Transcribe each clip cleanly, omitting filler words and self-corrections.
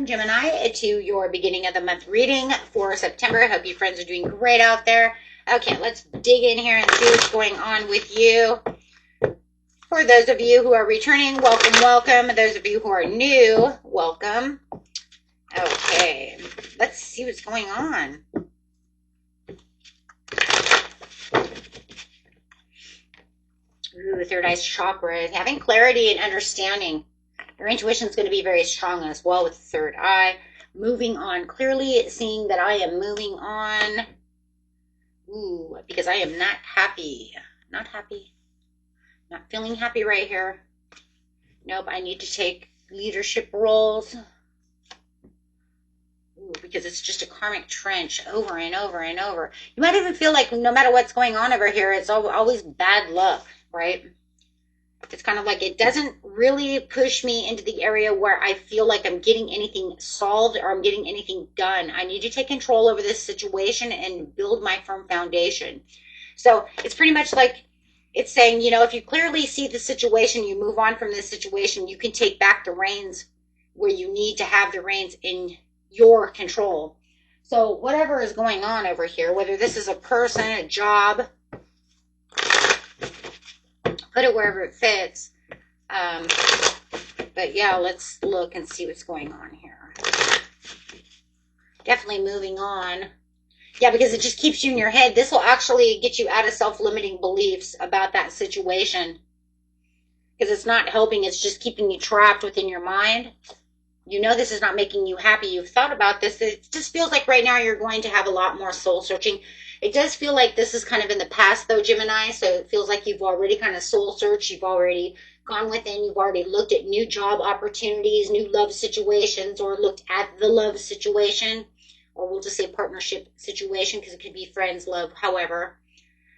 Gemini, to your beginning of the month reading for September. I hope you friends are doing great out there. Okay, let's dig in here and see what's going on with you. For those of you who are returning, welcome, welcome. Those of you who are new, welcome. Okay, let's see what's going on. Ooh, third eye chakra, having clarity and understanding. Your intuition is going to be very strong as well with the third eye. Moving on clearly, seeing that I am moving on. Ooh, because I am not happy. Not happy. Not feeling happy right here. Nope, I need to take leadership roles. Ooh, because it's just a karmic trench over and over and over. You might even feel like no matter what's going on over here, it's always bad luck, right? It's kind of like it doesn't really push me into the area where I feel like I'm getting anything solved or I'm getting anything done. I need to take control over this situation and build my firm foundation. So it's pretty much like it's saying, you know, if you clearly see the situation, you move on from this situation, you can take back the reins where you need to have the reins in your control. So whatever is going on over here, whether this is a person, a job, put it wherever it fits. But yeah, let's look and see what's going on here. Definitely moving on. Yeah, because it just keeps you in your head. This will actually get you out of self-limiting beliefs about that situation. Because it's not helping. It's just keeping you trapped within your mind. You know this is not making you happy. You've thought about this. It just feels like right now you're going to have a lot more soul searching. It does feel like this is kind of in the past, though, Gemini. So it feels like you've already kind of soul searched. You've already gone within. You've already looked at new job opportunities, new love situations, or looked at the love situation. Or we'll just say partnership situation because it could be friends, love, however.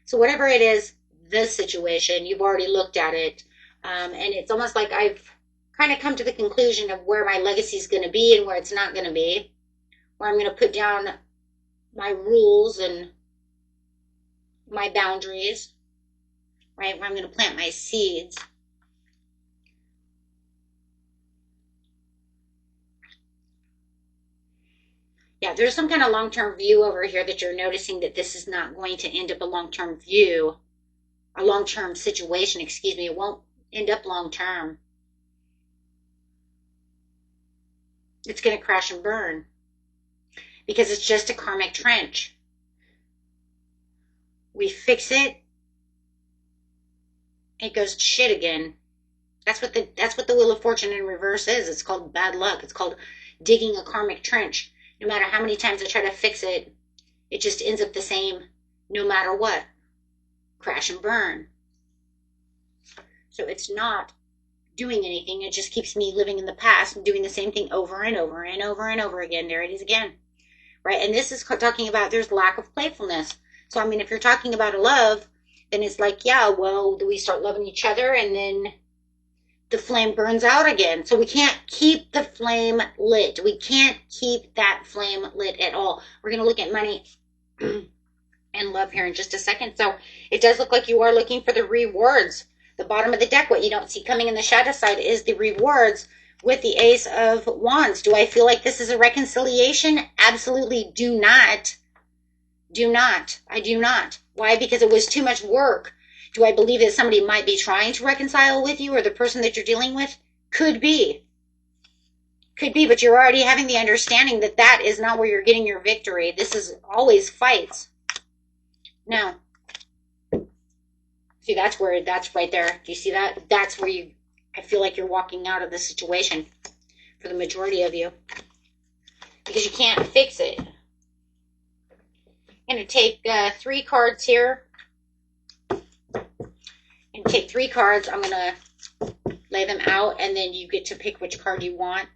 So whatever it is, this situation, you've already looked at it. And it's almost like I've kind of come to the conclusion of where my legacy is going to be and where it's not going to be. Where I'm going to put down my rules and my boundaries, right? Where I'm going to plant my seeds. Yeah, there's some kind of long-term view over here that you're noticing that this is not going to end up a long-term view, a long-term situation, excuse me. It won't end up long-term. It's going to crash and burn because it's just a karmic trench. We fix it, it goes to shit again. That's what the Wheel of Fortune in reverse is. It's called bad luck. It's called digging a karmic trench. No matter how many times I try to fix it, it just ends up the same no matter what. Crash and burn. So it's not doing anything. It just keeps me living in the past and doing the same thing over and over and over and over again. There it is again. Right? And this is talking about there's lack of playfulness. So, I mean, if you're talking about a love, then it's like, yeah, well, do we start loving each other and then the flame burns out again? So we can't keep the flame lit. We can't keep that flame lit at all. We're going to look at money and love here in just a second. So it does look like you are looking for the rewards. The bottom of the deck, what you don't see coming in the shadow side is the rewards with the Ace of Wands. Do I feel like this is a reconciliation? Absolutely do not. Do not. I do not. Why? Because it was too much work. Do I believe that somebody might be trying to reconcile with you or the person that you're dealing with? Could be. Could be, but you're already having the understanding that that is not where you're getting your victory. This is always fights. No. See, that's right there. Do you see that? That's where I feel like you're walking out of the situation for the majority of you. Because you can't fix it. I'm going to take 3 cards here. And take 3 cards. I'm going to lay them out, and then you get to pick which card you want.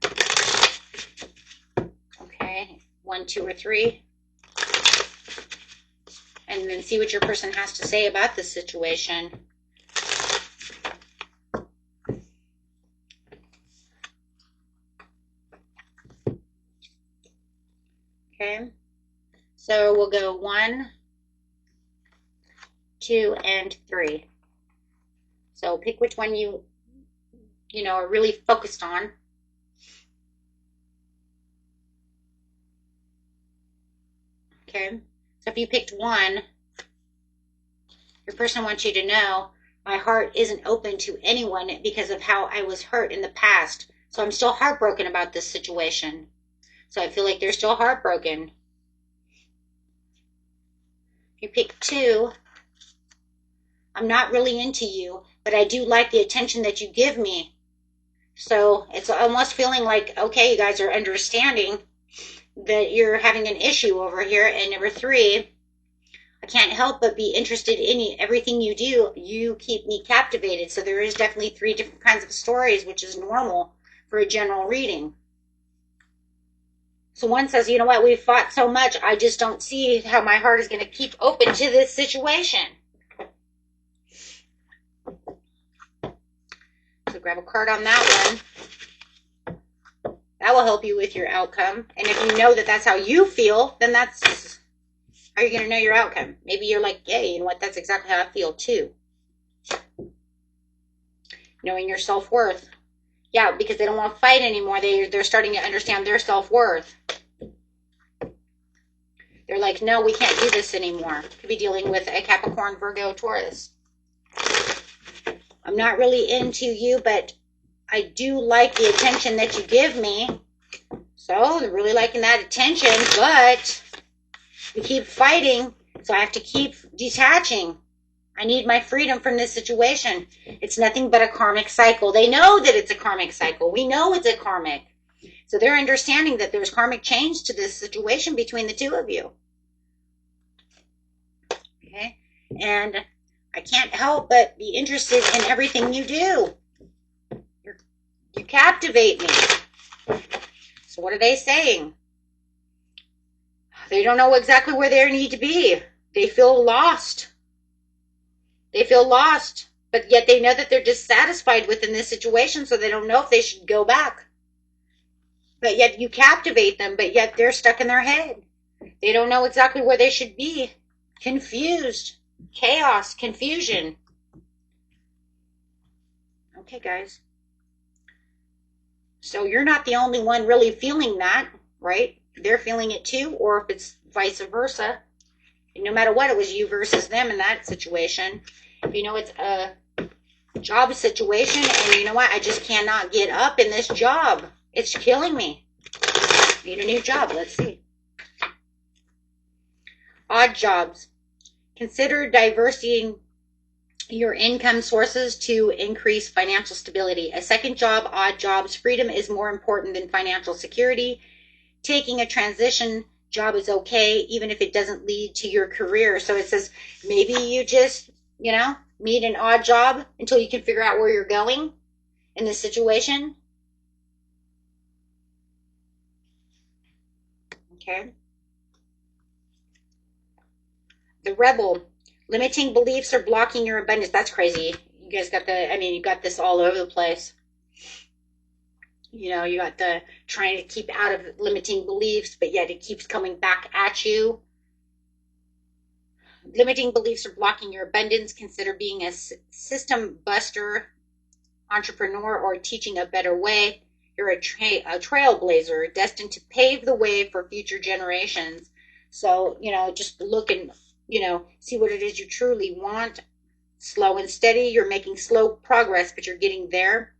Okay, 1, 2, or 3. And then see what your person has to say about this situation. Okay, so we'll go 1, 2, and 3. So pick which one you are really focused on. Okay? So if you picked 1, your person wants you to know, my heart isn't open to anyone because of how I was hurt in the past. So I'm still heartbroken about this situation. So I feel like they're still heartbroken. If you pick 2, I'm not really into you, but I do like the attention that you give me. So it's almost feeling like, okay, you guys are understanding that you're having an issue over here. And number 3, I can't help but be interested in everything you do. You keep me captivated. So there is definitely 3 different kinds of stories, which is normal for a general reading. So 1 says, you know what, we've fought so much, I just don't see how my heart is going to keep open to this situation. So grab a card on that one. That will help you with your outcome. And if you know that that's how you feel, then that's how you're going to know your outcome. Maybe you're like, yeah, you know what, that's exactly how I feel too. Knowing your self-worth. Yeah, because they don't want to fight anymore. They're starting to understand their self-worth. They're like, no, we can't do this anymore. Could be dealing with a Capricorn, Virgo, Taurus. I'm not really into you, but I do like the attention that you give me. So they're really liking that attention, but we keep fighting, so I have to keep detaching. I need my freedom from this situation. It's nothing but a karmic cycle. They know that it's a karmic cycle. We know it's a karmic. So they're understanding that there's karmic change to this situation between the 2 of you. Okay? And I can't help but be interested in everything you do. You captivate me. So what are they saying? They don't know exactly where they need to be. They feel lost. They feel lost, but yet they know that they're dissatisfied within this situation, so they don't know if they should go back. But yet you captivate them, but yet they're stuck in their head. They don't know exactly where they should be. Confused. Chaos. Confusion. Okay, guys. So you're not the only one really feeling that, right? They're feeling it too, or if it's vice versa. And no matter what, it was you versus them in that situation. If you know it's a job situation and you know what, I just cannot get up in this job. It's killing me. Need a new job. Let's see. Odd jobs. Consider diversifying your income sources to increase financial stability. A second job, odd jobs. Freedom is more important than financial security. Taking a transition job is okay, even if it doesn't lead to your career. So it says maybe you just, need an odd job until you can figure out where you're going in this situation. Okay. The rebel. Limiting beliefs or blocking your abundance. That's crazy. You guys got you got this all over the place. You got the trying to keep out of limiting beliefs, but yet it keeps coming back at you. Limiting beliefs or blocking your abundance. Consider being a system buster, entrepreneur, or teaching a better way. You're a trailblazer destined to pave the way for future generations. So, just look and, see what it is you truly want. Slow and steady. You're making slow progress, but you're getting there.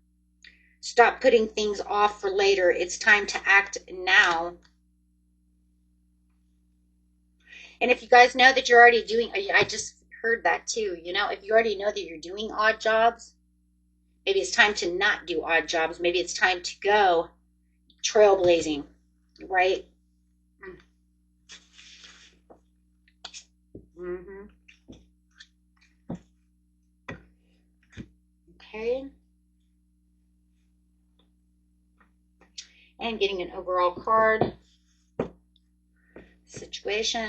Stop putting things off for later. It's time to act now. And if you guys know that you're already doing, I just heard that too, if you already know that you're doing odd jobs, maybe it's time to not do odd jobs. Maybe it's time to go trailblazing, right? Mm-hmm. Okay. And getting an overall card. Situation.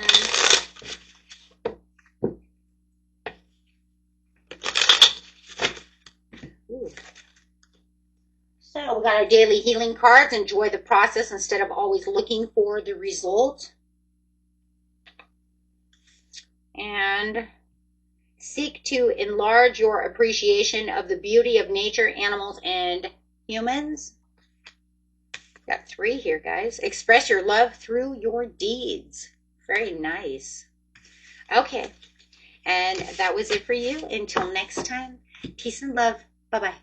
Ooh. So we got our daily healing cards. Enjoy the process instead of always looking for the result. And seek to enlarge your appreciation of the beauty of nature, animals, and humans. Got 3 here, guys. Express your love through your deeds. Very nice. Okay. And that was it for you. Until next time, peace and love. Bye-bye.